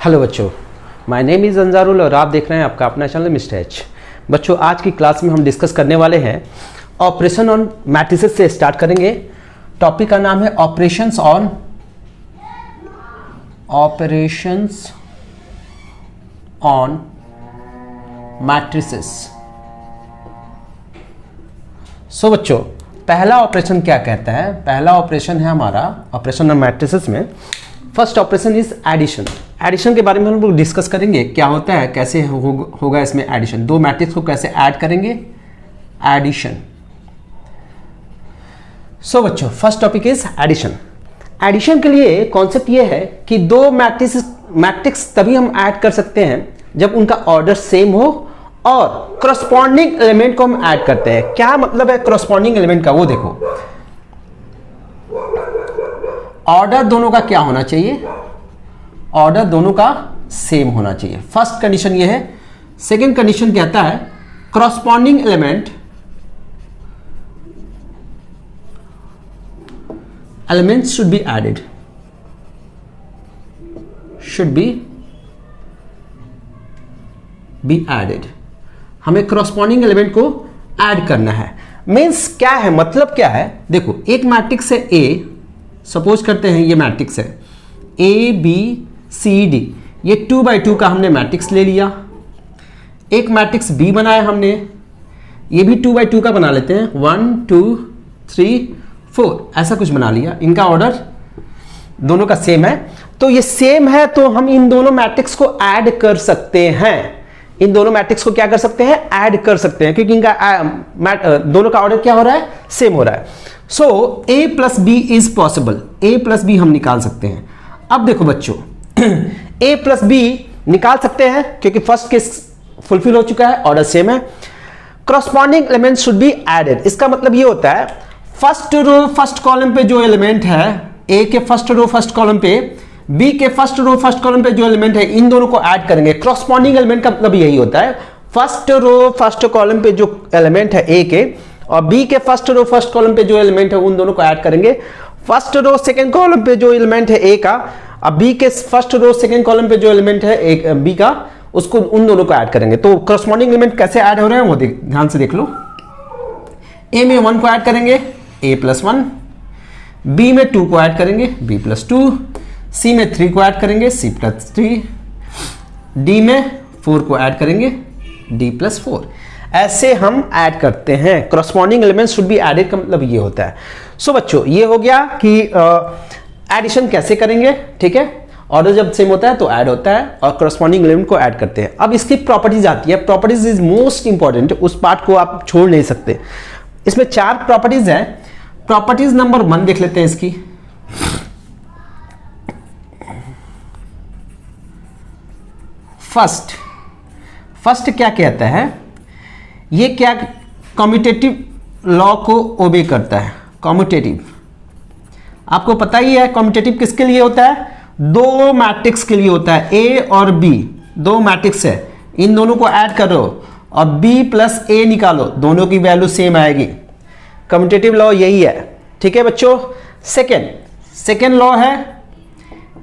Hello बच्चों, my name is अंजारुल और आप देख रहे हैं आपका अपना चैनल मिस्टर एच। बच्चों, आज की क्लास में हम डिस्कस करने वाले हैं ऑपरेशन ऑन मैट्रिसेस से स्टार्ट करेंगे। टॉपिक का नाम है ऑपरेशंस ऑन मैट्रिसेस। सो बच्चों, पहला ऑपरेशन क्या कहता है? पहला ऑपरेशन है हमारा ऑपरेशन ऑन मैट्रिसेस में first operation is addition. Addition के बारे में हम लोग डिस्कस करेंगे, क्या होता है, कैसे होगा इसमें एडिशन, दो मैट्रिक्स को कैसे ऐड करेंगे, एडिशन। सो बच्चों, first topic is addition. Addition के लिए कॉन्सेप्ट ये है कि दो मैट्रिक्स तभी हम ऐड कर सकते हैं जब उनका ऑर्डर सेम हो और करस्पॉन्डिंग एलिमेंट को हम ऐड करते हैं। क्या मतलब है करस्पॉन्डिंग एलिमेंट का? वो देखो, ऑर्डर दोनों का क्या होना चाहिए? ऑर्डर दोनों का सेम होना चाहिए। फर्स्ट कंडीशन ये है। सेकंड कंडीशन कहता है corresponding elements should be added, be added. हमें करस्पॉन्डिंग एलिमेंट को ऐड करना है। मींस क्या है, मतलब क्या है? देखो, एक मैट्रिक्स है ए, सपोज करते हैं ये मैट्रिक्स है ए बी सी डी, ये 2x2 का हमने मैट्रिक्स ले लिया। एक मैट्रिक्स बी बनाया हमने, ये भी 2x2 का बना लेते हैं, 1 2 3 4 ऐसा कुछ बना लिया। इनका ऑर्डर दोनों का सेम है, तो ये सेम है तो हम इन दोनों मैट्रिक्स को ऐड कर सकते हैं। इन दोनों मैट्रिक्स को क्या कर सकते हैं? ऐड कर सकते हैं, क्योंकि इनका दोनों का ऑर्डर क्या हो रहा है? सेम हो रहा है। So a plus B is possible. a plus B हम निकाल सकते हैं। अब देखो बच्चों, a प्लस बी निकाल सकते हैं क्योंकि फर्स्ट केस फुलफिल हो चुका है, ऑर्डर सेम है। Corresponding element should be added. इसका मतलब ये होता है फर्स्ट रो फर्स्ट कॉलम पे जो एलिमेंट है, a के फर्स्ट रो फर्स्ट कॉलम पे, b के फर्स्ट रो फर्स्ट कॉलम पे जो एलिमेंट है, इन दोनों को ऐड करेंगे। करस्पॉन्डिंग एलिमेंट का मतलब यही होता है फर्स्ट रो फर्स्ट कॉलम पे जो एलिमेंट है a के और b के फर्स्ट रो फर्स्ट कॉलम पे जो एलिमेंट है उन दोनों को ऐड करेंगे। फर्स्ट रो सेकंड कॉलम पे जो एलिमेंट है a का, अब b के फर्स्ट रो सेकंड कॉलम पे जो एलिमेंट है b का, उसको उन दोनों को ऐड करेंगे। तो करस्पॉन्डिंग एलिमेंट कैसे ऐड हो रहे हैं वो ध्यान से देख लो। a में 1 को ऐड करेंगे, a प्लस 1, b में 2 को ऐड करेंगे, b प्लस 2, c में 3 को ऐड करेंगे, c प्लस 3, d में 4 को ऐड करेंगे, d प्लस 4। ऐसे हम ऐड करते हैं। Corresponding element should be added का मतलब ये होता है। सो बच्चों, ये हो गया कि एडिशन कैसे करेंगे। ठीक है, ऑर्डर जब सेम होता है तो ऐड होता है और करस्पॉन्डिंग एलिमेंट को ऐड करते हैं। अब इसकी प्रॉपर्टीज आती है। प्रॉपर्टीज इज मोस्ट इंपॉर्टेंट, उस पार्ट को आप छोड़ नहीं सकते। इसमें 4 प्रॉपर्टीज है। प्रॉपर्टीज नंबर 1 देख लेते हैं इसकी। फर्स्ट क्या कहता है? ये क्या कम्यूटेटिव लॉ को ओबे करता है। कम्यूटेटिव आपको पता ही है, कम्यूटेटिव किसके लिए होता है? दो मैट्रिक्स के लिए होता है। ए और बी दो मैट्रिक्स है, इन दोनों को ऐड करो और बी प्लस ए निकालो, दोनों की वैल्यू सेम आएगी। कम्यूटेटिव लॉ यही है। ठीक है बच्चों। सेकेंड लॉ है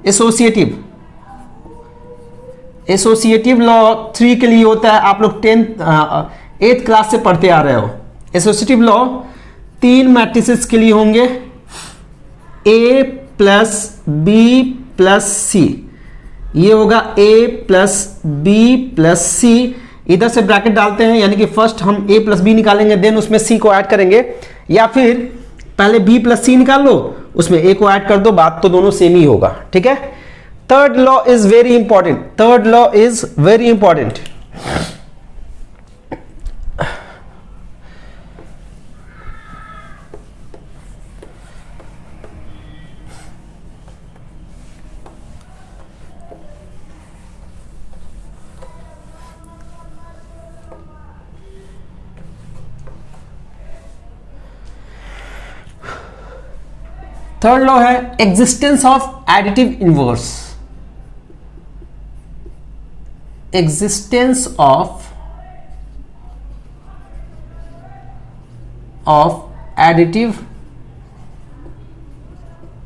एसोसिएटिव। एसोसिएटिव लॉ 3 के लिए होता है। आप लोग 8th क्लास से पढ़ते आ रहे हो। एसोसिएटिव लॉ 3 मैट्रिसेस के लिए होंगे, a प्लस बी प्लस सी। ये होगा a प्लस बी प्लस सी। इधर से ब्रैकेट डालते हैं, यानी कि फर्स्ट हम a प्लस बी निकालेंगे, देन उसमें c को ऐड करेंगे, या फिर पहले b प्लस सी निकाल लो, उसमें a को ऐड कर दो, बात तो दोनों सेम ही होगा। ठीक है। Third law is very important. Third law is very important. Third law है existence of additive inverse. Existence of additive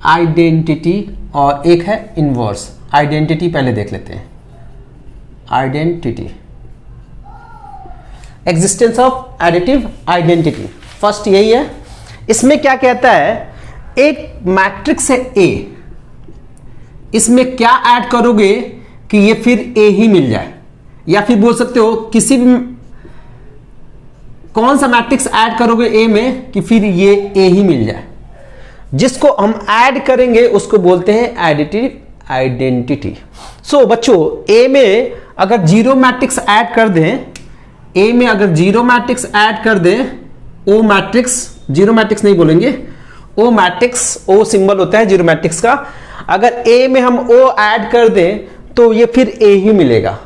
identity और एक है इनवर्स आइडेंटिटी। पहले देख लेते हैं। Identity, existence of additive identity, first यही है। इसमें क्या कहता है, एक मैट्रिक्स है ए, इसमें क्या ऐड करोगे कि ये फिर ए ही मिल जाए, या फिर बोल सकते हो किसी भी कौन सा मैट्रिक्स ऐड करोगे ए में कि फिर ये ए ही मिल जाए। जिसको हम ऐड करेंगे उसको बोलते हैं एडिटिव आइडेंटिटी। सो बच्चों, ए में अगर जीरो मैट्रिक्स ऐड कर दें, ए में अगर जीरो मैट्रिक्स ऐड कर दें, ओ मैट्रिक्स, जीरो मैट्रिक्स नहीं बोलेंगे, ओ मैट्रिक्स, ओ सिंबल होता है जीरो मैट्रिक्स का, अगर ए में हम ओ ऐड कर दें तो ये फिर ए ही मिलेगा।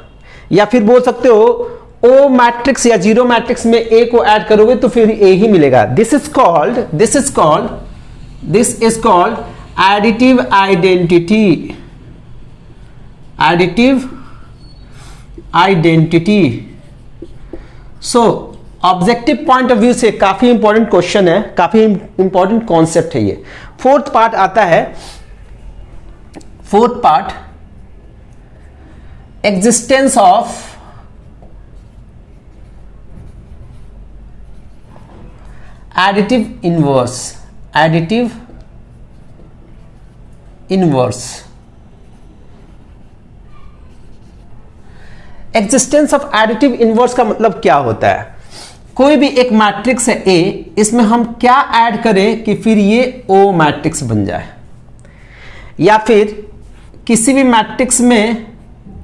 या फिर बोल सकते हो ओ मैट्रिक्स या जीरो मैट्रिक्स में ए को ऐड करोगे तो फिर ए ही मिलेगा। This is called additive identity, additive identity. So objective point of view से काफी इंपॉर्टेंट क्वेश्चन है, काफी इंपॉर्टेंट कॉन्सेप्ट है ये। फोर्थ पार्ट आता है, fourth part, existence of additive inverse, additive inverse. Existence of additive inverse का मतलब क्या होता है, कोई भी एक मैट्रिक्स है ए, इसमें हम क्या ऐड करें कि फिर ये ओ मैट्रिक्स बन जाए, या फिर किसी भी मैट्रिक्स में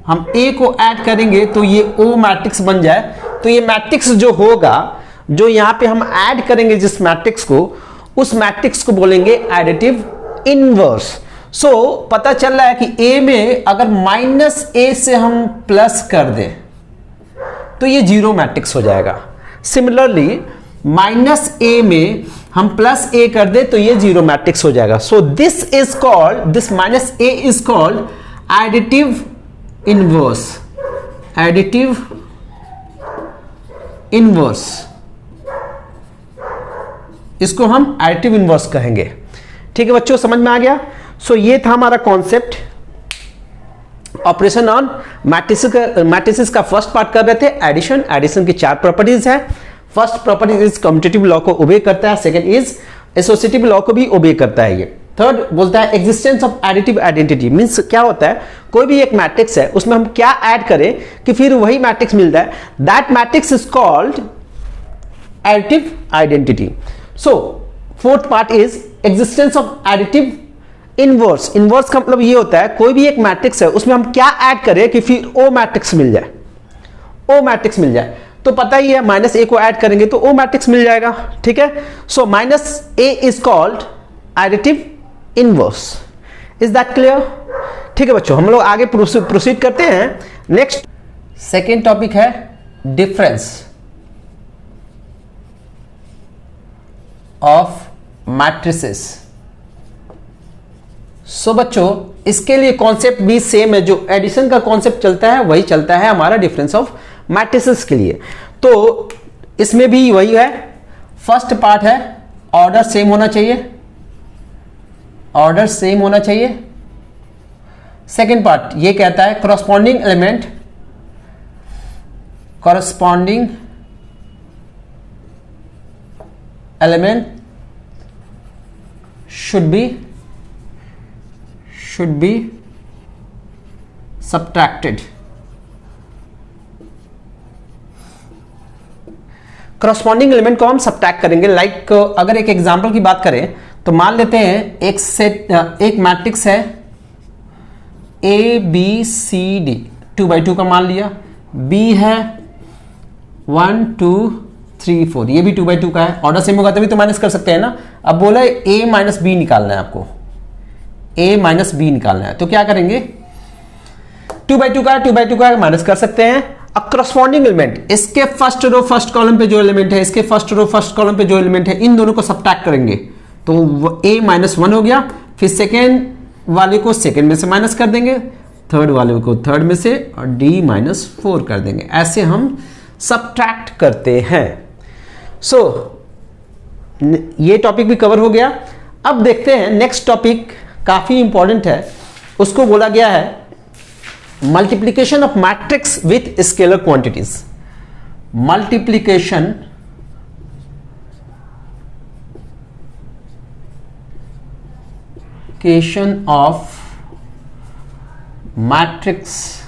हम ए को ऐड करेंगे तो ये ओ मैट्रिक्स बन जाए। तो ये मैट्रिक्स जो होगा, जो यहां पे हम ऐड करेंगे जिस मैट्रिक्स को, उस मैट्रिक्स को बोलेंगे एडिटिव इनवर्स। सो पता चल रहा है कि ए में अगर माइनस ए से हम प्लस कर दें तो ये जीरो मैट्रिक्स हो जाएगा। सिमिलरली माइनस ए में हम प्लस ए कर दे तो ये जीरो मैट्रिक्स हो जाएगा। So this is called, this minus A is called additive inverse, additive inverse, इसको हम एडिटिव इनवर्स कहेंगे। ठीक है बच्चों, समझ में आ गया। सो ये था हमारा कॉन्सेप्ट, ऑपरेशन ऑन मैट्रिसेस का फर्स्ट पार्ट कर रहे थे, एडिशन। एडिशन की चार प्रॉपर्टीज है। First property is commutative law को ओबे करता है, सेकंड इज एसोसिएटिव लॉ को भी ओबे करता है ये। थर्ड बोलता है existence of additive identity, means क्या होता है, कोई भी एक मैट्रिक्स है उसमें हम क्या ऐड करें कि फिर वही मैट्रिक्स मिलता है, that matrix is called additive identity. So fourth part is existence of additive inverse. Inverse का मतलब ये होता है कोई भी एक मैट्रिक्स है उसमें हम क्या ऐड करें कि फिर ओ मैट्रिक्स मिल जाए, ओ मैट्रिक्स मिल जाए। तो पता ही है माइनस ए को ऐड करेंगे तो ओ मैट्रिक्स मिल जाएगा। ठीक है, so minus A is called additive inverse. Is that clear? ठीक है बच्चों, हम लोग आगे प्रोसीड करते हैं। नेक्स्ट सेकेंड टॉपिक है डिफरेंस ऑफ मैट्रिसेस। सो बच्चों, इसके लिए कॉन्सेप्ट भी सेम है, जो एडिशन का कॉन्सेप्ट चलता है वही चलता है हमारा डिफरेंस ऑफ मैट्रिसेस के लिए। तो इसमें भी वही है। फर्स्ट पार्ट है ऑर्डर सेम होना चाहिए, ऑर्डर सेम होना चाहिए। सेकेंड पार्ट ये कहता है corresponding element, corresponding element should be subtracted। Corresponding element को हम सब्ट्रैक्ट करेंगे। लाइक अगर एक एग्जांपल की बात करें तो मान लेते हैं एक मैट्रिक्स है A B C D, 2x2 का मान लिया, बी है 1 2 3 4, ये भी 2x2 का है। ऑर्डर सेम होगा तभी तो माइनस कर सकते हैं ना। अब बोला a माइनस बी निकालना है आपको, a माइनस बी निकालना है, तो क्या करेंगे, 2x2 का है, 2x2 का माइनस कर सकते हैं। अब करस्पॉन्डिंग एलिमेंट, इसके फर्स्ट रो फर्स्ट कॉलम पे जो एलिमेंट है, इसके फर्स्ट रो फर्स्ट कॉलम पे जो एलिमेंट है, इन दोनों को सब्ट्रैक्ट करेंगे तो a माइनस 1 हो गया। फिर सेकेंड वाले को सेकेंड में से माइनस कर देंगे, थर्ड वाले को थर्ड में से, और d माइनस 4 कर देंगे। ऐसे हम सब्ट्रैक्ट करते हैं। सो ये टॉपिक भी कवर हो गया। अब देखते हैं नेक्स्ट टॉपिक, काफी इंपॉर्टेंट है, उसको बोला गया है multiplication of matrix with scalar quantities. Multiplication of matrix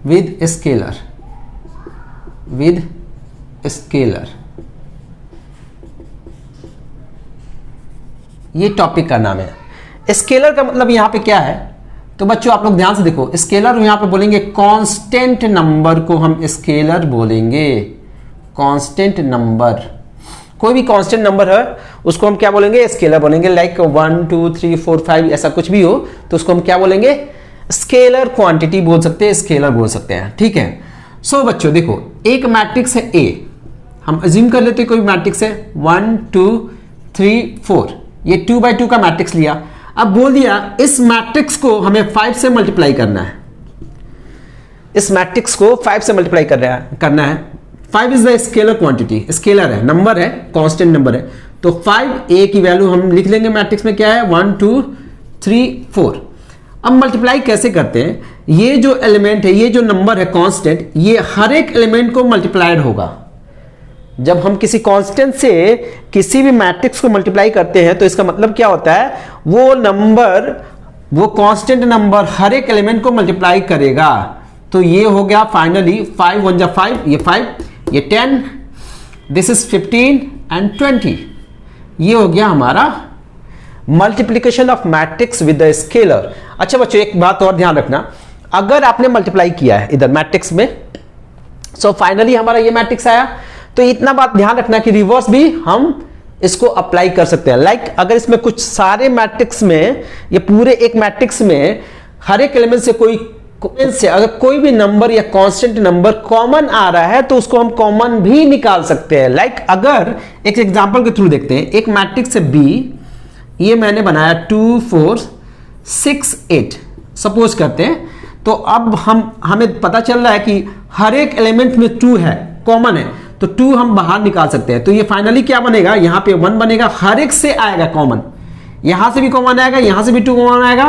with scalar. ये टॉपिक का नाम है। स्केलर का मतलब यहां पे क्या है, तो बच्चों आप लोग ध्यान से देखो, स्केलर यहां पे बोलेंगे कांस्टेंट नंबर को हम स्केलर बोलेंगे। कांस्टेंट नंबर, कोई भी कांस्टेंट नंबर है उसको हम क्या बोलेंगे, स्केलर बोलेंगे। लाइक 1 2 3 4 5 ऐसा कुछ भी हो तो उसको हम क्या बोलेंगे, स्केलर क्वांटिटी बोल सकते हैं, स्केलर बोल सकते हैं। ठीक है। सो बच्चों देखो, एक मैट्रिक्स है ए, हम अज्यूम कर लेते हैं कोई मैट्रिक्स है 1 2 3 4, ये 2 by 2 का मैट्रिक्स लिया। अब बोल दिया इस मैट्रिक्स को हमें 5 से मल्टीप्लाई करना है। इस मैट्रिक्स को 5 से मल्टीप्लाई करना है। 5 is the scalar quantity, scalar है, नंबर है, कांस्टेंट नंबर है। तो 5 ए की वैल्यू हम लिख लेंगे मैट्रिक्स में क्या है 1 2 3 4। अब मल्टीप्लाई कैसे करते हैं, ये जो एलिमेंट है, ये जो नंबर है कांस्टेंट, ये हर एक एलिमेंट को मल्टीप्लाइड होगा। जब हम किसी कांस्टेंट से किसी भी मैट्रिक्स को मल्टीप्लाई करते हैं तो इसका मतलब क्या होता है, वो नंबर, वो कांस्टेंट नंबर हर एक एलिमेंट को मल्टीप्लाई करेगा। तो ये हो गया फाइनली 5 1 जा 5, ये 5, ये 10, दिस इज 15 एंड 20। ये हो गया हमारा multiplication of matrix with the scalar. अच्छा बच्चों एक बात और ध्यान रखना, अगर आपने मल्टीप्लाई किया है इधर मैट्रिक्स में, सो फाइनली हमारा ये मैट्रिक्स आया, तो इतना बात ध्यान रखना कि रिवर्स भी हम इसको अप्लाई कर सकते हैं। लाइक अगर इसमें कुछ सारे मैट्रिक्स में, ये पूरे एक मैट्रिक्स में हर एक एलिमेंट से अगर कोई भी नंबर या कांस्टेंट नंबर कॉमन आ रहा है तो उसको हम कॉमन भी निकाल सकते हैं। लाइक अगर एक एग्जांपल के थ्रू देखते हैं, एक मैट्रिक्स है बी, ये मैंने बनाया 2 4 6 8 सपोज करते हैं। तो अब हमें पता चल रहा है कि हर एक एलिमेंट में 2 है, कॉमन है, तो 2 हम बाहर निकाल सकते हैं। तो ये फाइनली क्या बनेगा, यहां पे 1 बनेगा, हर एक से आएगा कॉमन, यहां से भी कॉमन आएगा, यहां से भी 2 कॉमन आएगा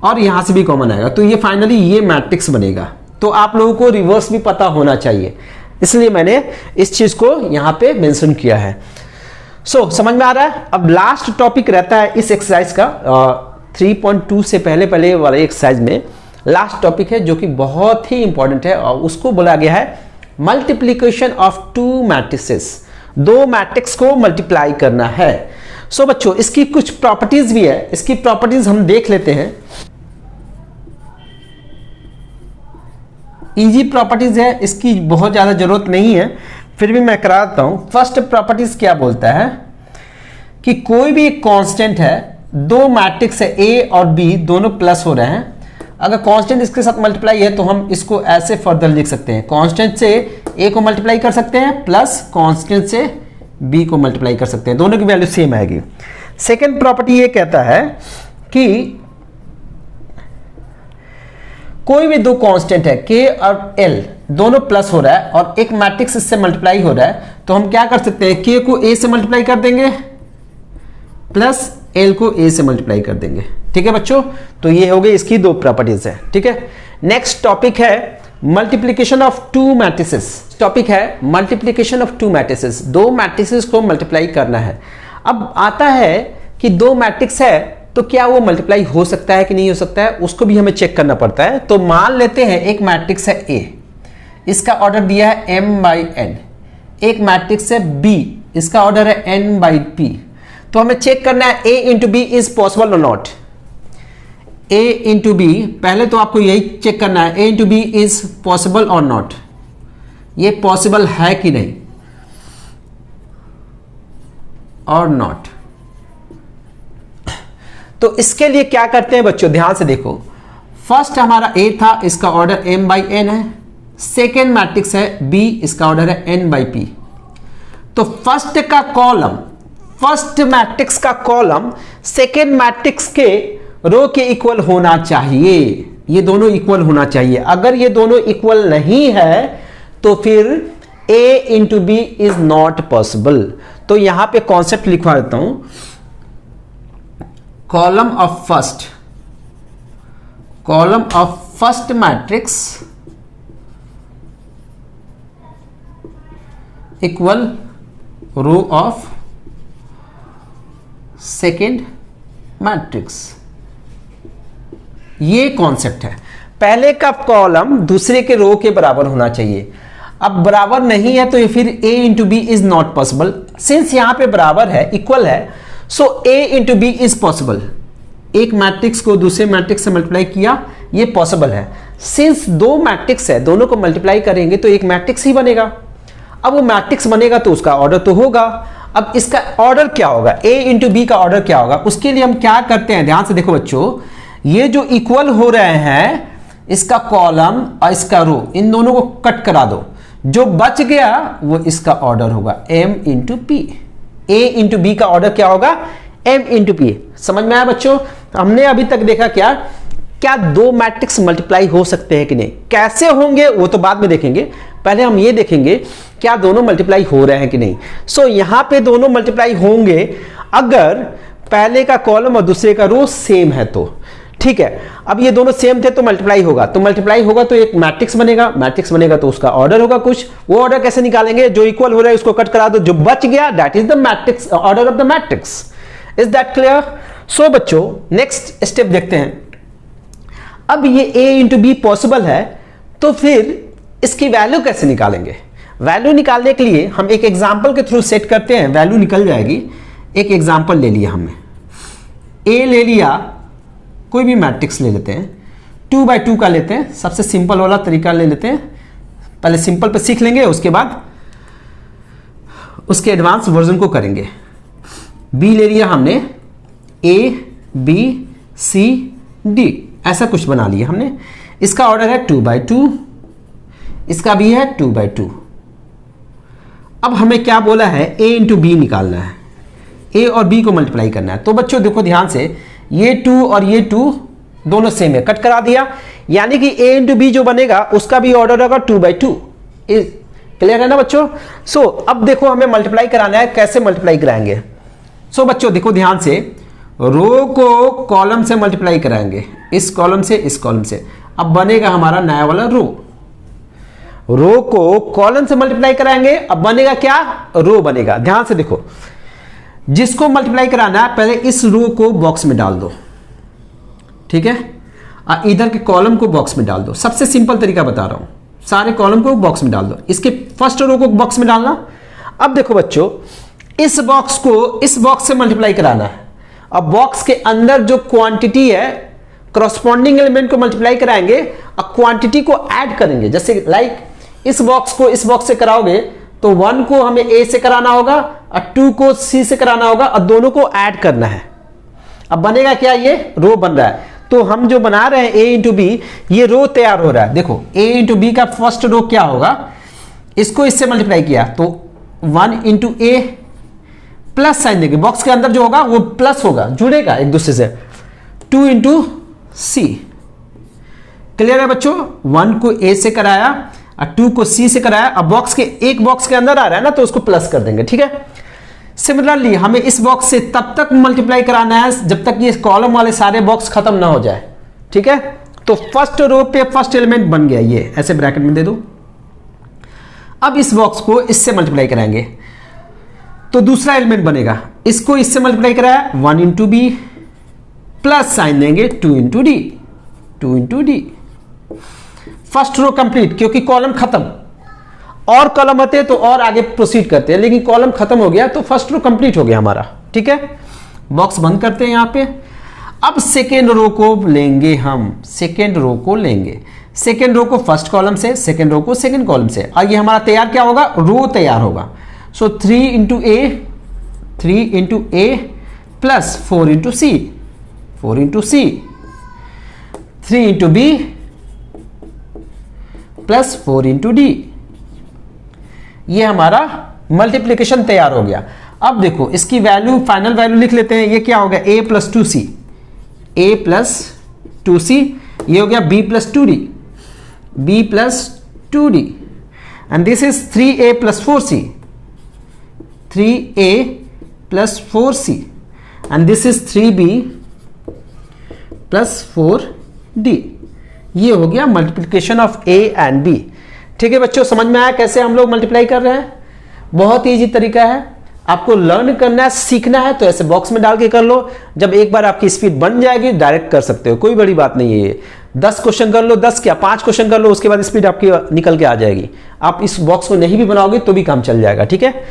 और यहां से भी कॉमन आएगा। तो ये फाइनली ये मैट्रिक्स बनेगा। तो आप लोगों को रिवर्स भी पता होना चाहिए, इसलिए मैंने इस चीज को यहां पे मेंशन किया है। सो समझ में आ रहा है। अब लास्ट टॉपिक रहता है इस एक्सरसाइज का, 3.2 से पहले वाले एक्सरसाइज में लास्ट टॉपिक है जो कि बहुत ही इंपॉर्टेंट है, और उसको बोला गया है मल्टीप्लीकेशन ऑफ 2 मैट्रिसेस। 2 मैट्रिक्स को मल्टीप्लाई करना है। सो बच्चों इसकी कुछ प्रॉपर्टीज भी है, इसकी प्रॉपर्टीज हम देख लेते हैं। इजी प्रॉपर्टीज है, इसकी बहुत ज्यादा जरूरत नहीं है, फिर भी मैं करा देता हूं। फर्स्ट प्रॉपर्टीज क्या बोलता है कि कोई भी एक कांस्टेंट है, 2 मैट्रिक्स है ए और बी, दोनों प्लस हो रहे हैं। अगर कांस्टेंट इसके साथ मल्टीप्लाई है तो हम इसको ऐसे फर्दर लिख सकते हैं, कांस्टेंट से ए को मल्टीप्लाई कर सकते हैं प्लस कांस्टेंट से बी को मल्टीप्लाई कर सकते हैं, दोनों की वैल्यू सेम आएगी। सेकेंड प्रॉपर्टी ये कहता है कि कोई भी 2 कांस्टेंट है के और एल, दोनों प्लस हो रहा है और एक मैट्रिक्स इससे मल्टीप्लाई हो रहा है, तो हम क्या कर सकते हैं, के को ए से मल्टीप्लाई कर देंगे प्लस एल को ए से मल्टीप्लाई कर देंगे। ठीक है बच्चों, तो ये हो गई इसकी 2 प्रॉपर्टीज है। ठीक है, नेक्स्ट टॉपिक है मल्टीप्लीकेशन ऑफ 2 मैट्रिसेस। टॉपिक है मल्टीप्लीकेशन ऑफ 2 मैट्रिसेस, 2 मैट्रिसेस को मल्टीप्लाई करना है। अब आता है कि 2 मैट्रिक्स है तो क्या वो मल्टीप्लाई हो सकता है कि नहीं हो सकता है, उसको भी हमें चेक करना पड़ता है। तो मान लेते हैं एक मैट्रिक्स है ए, इसका ऑर्डर दिया है m/n, एक मैट्रिक्स है बी, इसका ऑर्डर है n/p। तो हमें चेक करना है a into B is possible और नॉट। a इंटू बी, पहले तो आपको यही चेक करना है a into B is possible और नॉट, ये पॉसिबल है कि नहीं और नॉट। तो इसके लिए क्या करते हैं बच्चों, ध्यान से देखो। फर्स्ट हमारा a था, इसका ऑर्डर m/n है। सेकेंड मैट्रिक्स है b, इसका ऑर्डर है n/p। तो फर्स्ट का कॉलम, फर्स्ट मैट्रिक्स का कॉलम सेकेंड मैट्रिक्स के रो के इक्वल होना चाहिए, ये दोनों इक्वल होना चाहिए। अगर ये दोनों इक्वल नहीं है तो फिर a into B is not possible. तो यहां पे कॉन्सेप्ट लिखवा देता हूं, column of first matrix equal row of second matrix. ये कॉन्सेप्ट है। पहले का कॉलम दूसरे के रो के बराबर होना चाहिए। अब बराबर नहीं है तो ये फिर a into B is not possible. Since यहां पे बराबर है, इक्वल है, so a into B is possible. एक मैट्रिक्स को दूसरे मैट्रिक्स से मल्टीप्लाई किया, ये पॉसिबल है। सिंस दो मैट्रिक्स है, दोनों को मल्टीप्लाई करेंगे तो एक मैट्रिक्स ही बनेगा। अब वो मैट्रिक्स बनेगा तो उसका ऑर्डर तो होगा। अब इसका ऑर्डर क्या होगा, a इंटू बी का ऑर्डर क्या होगा, उसके लिए हम क्या करते हैं, ध्यान से देखो बच्चों, ये जो इक्वल हो रहे हैं, इसका कॉलम और इसका रो, इन दोनों को कट करा दो, जो बच गया वो इसका ऑर्डर होगा m into P. a into B का ऑर्डर क्या होगा, m इंटू पी। समझ में आया बच्चों? हमने अभी तक देखा क्या दो मैट्रिक्स मल्टीप्लाई हो सकते हैं कि नहीं, कैसे होंगे वो तो बाद में देखेंगे, पहले हम ये देखेंगे क्या दोनों मल्टीप्लाई हो रहे हैं कि नहीं। सो यहां पे दोनों मल्टीप्लाई होंगे अगर पहले का कॉलम और दूसरे का रो सेम है तो, ठीक है। अब ये दोनों सेम थे तो मल्टीप्लाई होगा, तो एक मैट्रिक्स बनेगा तो उसका ऑर्डर होगा कुछ। वो ऑर्डर कैसे निकालेंगे, जो इक्वल हो रहा है उसको कट करा दो, जो बच गया that is the matrix, order of the matrix. Is that clear? So बच्चों नेक्स्ट स्टेप देखते हैं। अब ये a इंटू बी पॉसिबल है तो फिर इसकी वैल्यू कैसे निकालेंगे। वैल्यू निकालने के लिए हम एक एग्जांपल के थ्रू सेट करते हैं, वैल्यू निकल जाएगी। एक एग्जांपल ले लिया हमने, a ले लिया, कोई भी मैट्रिक्स ले लेते हैं, 2 बाई 2 का लेते हैं, सबसे सिंपल वाला तरीका ले लेते हैं। पहले सिंपल पे सीख लेंगे, उसके बाद उसके एडवांस वर्जन को करेंगे। b ले लिया हमने, a b c d ऐसा कुछ बना लिया हमने। इसका ऑर्डर है 2 बाई 2, इसका भी है 2 बाई 2। अब हमें क्या बोला है, a इंटू बी निकालना है, a और b को मल्टीप्लाई करना है। तो बच्चों देखो ध्यान से, ये 2 और ये 2 दोनों सेम है, कट करा दिया, यानी कि a इंटू बी जो बनेगा उसका भी ऑर्डर होगा 2 बाई 2। क्लियर है ना बच्चों? सो अब देखो हमें मल्टीप्लाई कराना है, कैसे मल्टीप्लाई कराएंगे। सो बच्चों देखो ध्यान से, रो को कॉलम से मल्टीप्लाई कराएंगे, इस कॉलम से इस कॉलम से। अब बनेगा हमारा नया वाला रो को कॉलम से मल्टीप्लाई कराएंगे, अब बनेगा क्या, रो बनेगा। ध्यान से देखो, जिसको मल्टीप्लाई कराना है पहले इस रो को बॉक्स में डाल दो, ठीक है, और इधर के कॉलम को बॉक्स में डाल दो। सबसे सिंपल तरीका बता रहा हूं, सारे कॉलम को बॉक्स में डाल दो, इसके फर्स्ट रो को बॉक्स में डालना। अब देखो बच्चों, इस बॉक्स को इस बॉक्स से मल्टीप्लाई कराना है। अब बॉक्स के अंदर जो क्वांटिटी है, करस्पॉन्डिंग एलिमेंट को मल्टीप्लाई कराएंगे और क्वांटिटी को ऐड करेंगे। जैसे लाइक इस बॉक्स को इस बॉक्स से कराओगे तो 1 को हमें a से कराना होगा और 2 को c से कराना होगा और दोनों को ऐड करना है। अब बनेगा क्या, ये रो बन रहा है। तो हम जो बना रहे हैं a इंटू बी, ये रो तैयार हो रहा है। देखो a इंटू बी का फर्स्ट रो क्या होगा, इसको इससे मल्टीप्लाई किया तो 1 इंटू ए, प्लस साइन देंगे, बॉक्स के अंदर जो होगा वो प्लस होगा, जुड़ेगा एक दूसरे से, 2 इंटू सी। क्लियर है बच्चों? 1 को a से कराया और 2 को c से कराया। अब बॉक्स के एक बॉक्स के अंदर आ रहा है ना, तो उसको प्लस कर देंगे, ठीक है। सिमिलरली हमें इस बॉक्स से तब तक मल्टीप्लाई कराना है जब तक ये कॉलम वाले सारे बॉक्स खत्म ना हो जाए, ठीक है। तो फर्स्ट रो पे फर्स्ट एलिमेंट बन गया, ये ऐसे ब्रैकेट में दे दो। अब इस बॉक्स को इससे मल्टीप्लाई कराएंगे तो दूसरा एलिमेंट बनेगा, इसको इससे मल्टीप्लाई कराया 1 इंटू बी, प्लस साइन देंगे 2 into D, 2 into D. First row complete, क्योंकि कॉलम खत्म। और कॉलम होते तो और आगे प्रोसीड करते हैं, लेकिन कॉलम खत्म हो गया तो फर्स्ट रो कंप्लीट हो गया हमारा, ठीक है। बॉक्स बंद करते हैं यहां पे। अब सेकेंड रो को लेंगे हम, सेकेंड रो को लेंगे, सेकेंड रो को फर्स्ट कॉलम से, सेकेंड रो को सेकेंड कॉलम से, और ये हमारा तैयार क्या होगा, रो तैयार होगा। So 3 into A plus 4 into C, 4 into C, 3 into B plus 4 into D. ये हमारा मल्टीप्लीकेशन तैयार हो गया। अब देखो इसकी वैल्यू, फाइनल वैल्यू लिख लेते हैं। ये क्या हो गया, a plus 2c, a plus 2c, ये हो गया b plus 2d, b plus 2d, and this is 3a plus 4c, 3a plus 4c, and this is 3b +4d। ये हो गया multiplication of a and b। ठीक है बच्चों, समझ में आया कैसे हम लोग मल्टीप्लाई कर रहे हैं? बहुत ईजी तरीका है, आपको लर्न करना है, सीखना है तो ऐसे बॉक्स में डाल के कर लो। जब एक बार आपकी स्पीड बन जाएगी डायरेक्ट कर सकते हो, कोई बड़ी बात नहीं है ये। 10 क्वेश्चन कर लो, 10 क्या 5 क्वेश्चन कर लो, उसके बाद स्पीड आपकी निकल के आ जाएगी। आप इस बॉक्स को नहीं भी बनाओगे तो भी काम चल जाएगा। ठीक है,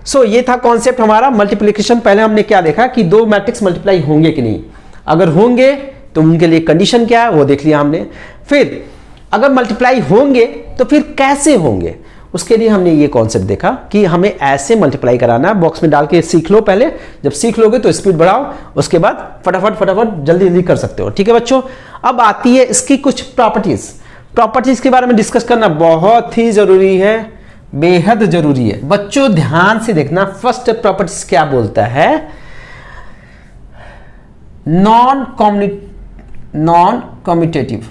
सो ये था कॉन्सेप्ट हमारा मल्टीप्लिकेशन। पहले हमने क्या देखा कि दो मैट्रिक्स मल्टीप्लाई होंगे कि नहीं, अगर होंगे तो उनके लिए कंडीशन क्या है वो देख लिया हमने। फिर अगर मल्टीप्लाई होंगे तो फिर कैसे होंगे, उसके लिए हमने ये कॉन्सेप्ट देखा कि हमें ऐसे मल्टीप्लाई कराना है। बॉक्स में डाल के सीख लो पहले, जब सीख लोगे तो स्पीड बढ़ाओ, उसके बाद फटाफट जल्दी जल्दी कर सकते हो। ठीक है बच्चों, अब आती है इसकी कुछ प्रॉपर्टीज के बारे में डिस्कस करना बहुत ही जरूरी है, बेहद जरूरी है। बच्चों ध्यान से देखना, फर्स्ट प्रॉपर्टीज क्या बोलता है, नॉन कम्यूटेटिव,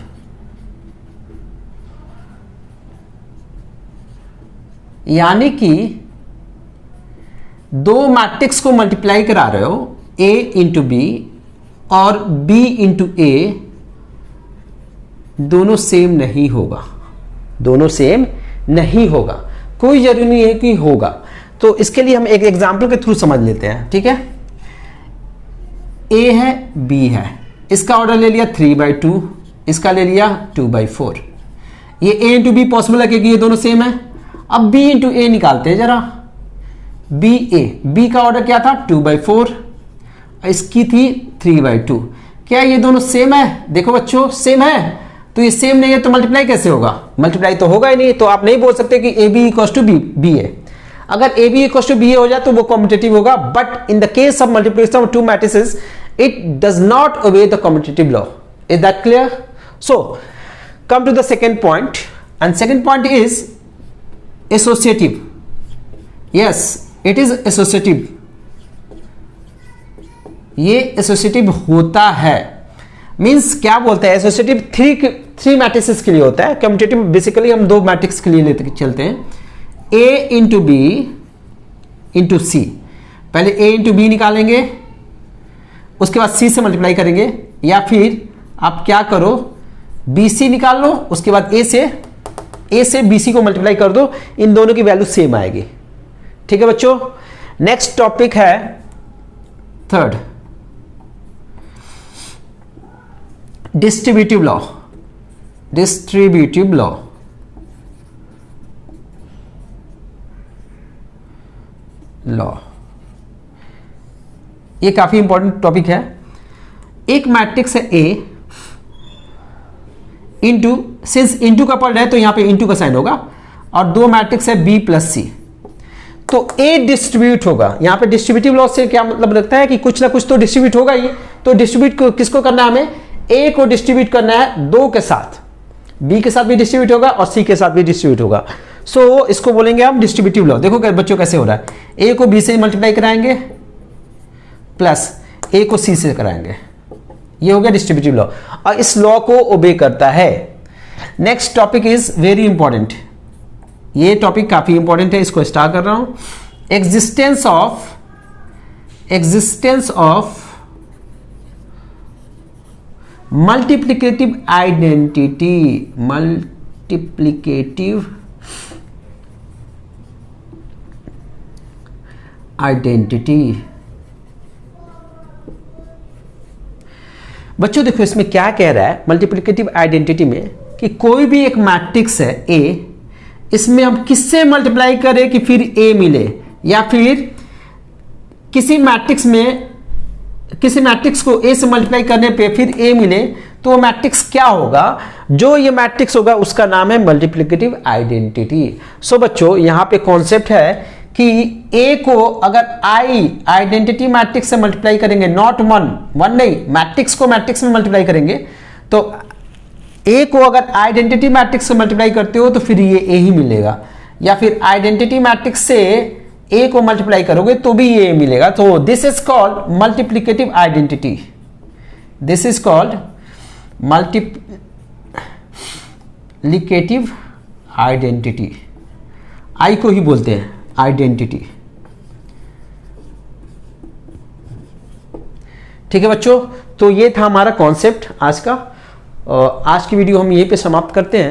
यानी कि दो मैट्रिक्स को मल्टीप्लाई करा रहे हो, a इंटू बी और b इंटू a, दोनों सेम नहीं होगा, दोनों सेम नहीं होगा, कोई जरूरी नहीं है कि होगा। तो इसके लिए हम एक एग्जांपल के थ्रू समझ लेते हैं। ठीक है, a है b है, इसका ऑर्डर ले लिया 3/2, इसका ले लिया 2/4। ये a इंटू बी पॉसिबल है क्योंकि ये दोनों सेम है। अब b इंटू ए निकालते हैं जरा, b का ऑर्डर क्या था 2/4, इसकी थी 3/2। क्या ये दोनों सेम है? देखो बच्चों सेम है, तो ये सेम नहीं है तो मल्टीप्लाई कैसे होगा? मल्टीप्लाई तो होगा ही नहीं, तो आप नहीं बोल सकते कि A B equal to B है। अगर A B equal to B हो जाए तो वो कॉम्पिटेटिव होगा, but in the case of multiplication of two matrices it does not obey the commutative law. Is that clear? So come to the second point, and second point is associative. Yes, it is associative. ये associative होता है, means क्या बोलते हैं, associative three matrix के लिए होता है। कम्यूटेटिव बेसिकली हम दो मैट्रिक्स के लिए लेते चलते हैं, a इंटू बी इंटू सी। पहले a इंटू बी निकालेंगे, उसके बाद c से मल्टीप्लाई करेंगे, या फिर आप क्या करो bc निकाल लो, उसके बाद a से bc को मल्टीप्लाई कर दो, इन दोनों की वैल्यू सेम आएगी। ठीक है बच्चों, नेक्स्ट टॉपिक है third, distributive law. Distributive law ये काफी इंपॉर्टेंट टॉपिक है। एक मैट्रिक्स है A इंटू, सिंस इंटू का पढ़ रहे हैं तो यहां पे इंटू का साइन होगा, और दो मैट्रिक्स है B प्लस C, तो A डिस्ट्रीब्यूट होगा। यहां पे डिस्ट्रीब्यूटिव लॉ से क्या मतलब लगता है कि कुछ ना कुछ तो डिस्ट्रीब्यूट होगा ही। तो डिस्ट्रीब्यूट किसको करना है हमें? A को डिस्ट्रीब्यूट करना है दो के साथ, B के साथ भी डिस्ट्रीब्यूट होगा और C के साथ भी डिस्ट्रीब्यूट होगा। सो इसको बोलेंगे हम डिस्ट्रीब्यूटिव लॉ। देखो बच्चों कैसे हो रहा है, A को B से मल्टीप्लाई कराएंगे प्लस A को C से कराएंगे, ये हो गया डिस्ट्रीब्यूटिव लॉ, और इस लॉ को ओबे करता है। Next topic is very important, ये टॉपिक काफी इंपॉर्टेंट है, इसको स्टार्ट कर रहा हूं। Existence of multiplicative identity. Multiplicative identity बच्चों देखो इसमें क्या कह रहा है, मल्टीप्लिकेटिव आइडेंटिटी में कि कोई भी एक मैट्रिक्स है A, इसमें हम किससे मल्टीप्लाई करें कि फिर A मिले, या फिर किसी मैट्रिक्स को A से मल्टीप्लाई करने पे फिर A मिले, तो वो मैट्रिक्स क्या होगा? जो ये मैट्रिक्स होगा उसका नाम है मल्टीप्लिकेटिव आइडेंटिटी। सो बच्चों यहां पे कॉन्सेप्ट है कि A को अगर आइडेंटिटी मैट्रिक्स से मल्टीप्लाई करेंगे, नॉट वन नहीं, मैट्रिक्स को मैट्रिक्स में मल्टीप्लाई करेंगे, तो A को अगर आइडेंटिटी मैट्रिक्स से मल्टीप्लाई करते हो तो फिर ये A ही मिलेगा, या फिर आइडेंटिटी मैट्रिक्स से A को मल्टीप्लाई करोगे तो भी ये A मिलेगा। तो this is called multiplicative identity. This is called multiplicative identity, I को ही बोलते हैं आइडेंटिटी। ठीक है बच्चों, तो ये था हमारा कॉन्सेप्ट आज का। आज की वीडियो हम यहीं पे समाप्त करते हैं।